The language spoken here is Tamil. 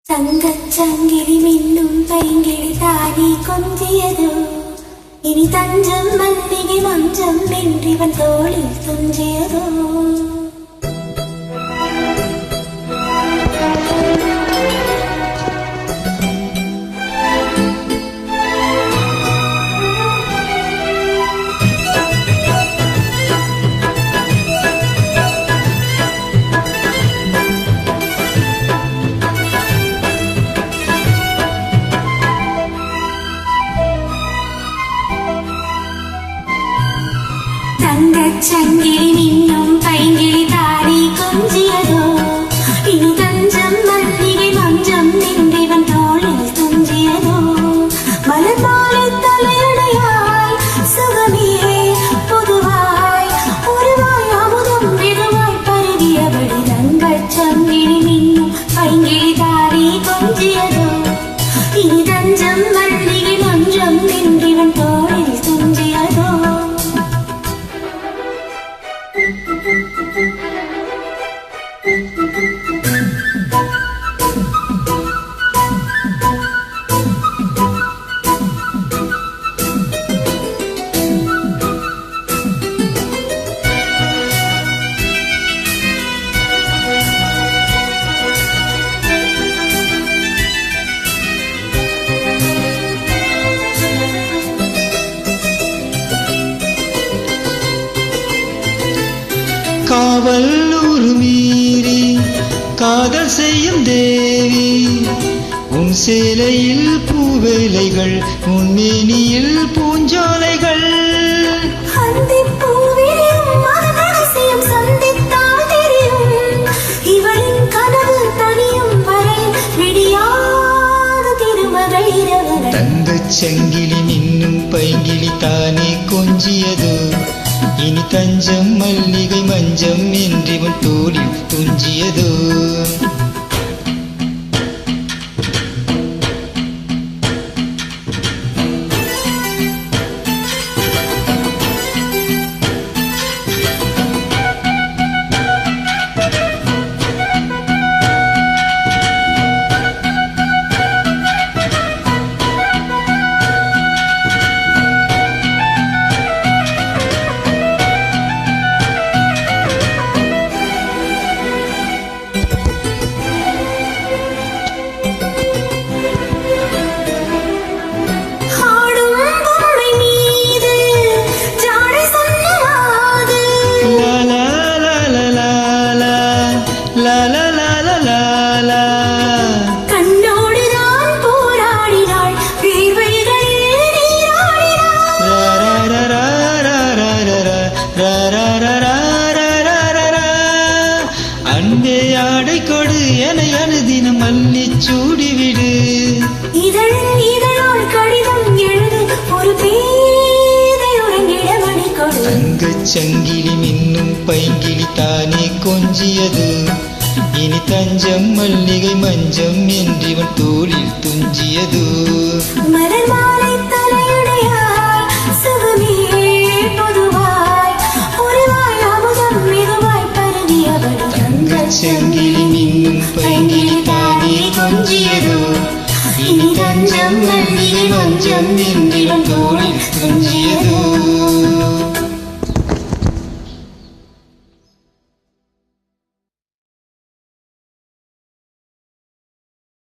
തങ്കച്ചങ്കിളി മിന്നും പൈങ്കിളി താരി കൊഞ്ചിയതോ ഇനി തഞ്ചം മല്ലികை മഞ്ചം നിன்றிവൻ തോളിൽ തുഞ്ചിയതോ തങ്കച്ചങ്കിളി മിന്നും പൈങ്കിളി താരി കൊഞ്ചിയതോ ഇനി തഞ്ചം മല്ലികை മഞ്ചം നിன்றிവൻ തോളിൽ തുഞ്ചിയതോ മലർപോലെ തലയണയായി സുഖമേ പൊതുവായി ഒരുവായി അമുദം മൃദുവായി പരുകിയവളി തങ്കച്ചങ്കിളി മിന്നും പൈങ്കിളി താരി കൊഞ്ചിയതോ ഇനി തഞ്ചം മല്ലികை മഞ്ചം നിன்றிവൻ തോളിൽ തുഞ്ചിയതോ காவல் மீறி காதல் செய்யும் தேவி உன் சேலையில் பூவேலைகள் உன் மேனியில் பூஞ்சோலைகள் தங்கச்சங்கிலி மின்னும் பைங்கிலி தானே கொஞ்சியதோ இனி தஞ்சம் மல்லிகை மஞ்சம் என்றிவன் தோளில் துஞ்சியதோ அன்பே ஆடை கொடு என அனுதினம் மல்லி சூடிவிடு தங்கச்சங்கிலி மின்னும் பைங்கிலி தானே கொஞ்சியது இனி தஞ்சம் மல்லிகை மஞ்சம் என்றிவன் தோளில் துஞ்சியது மலர் மாலை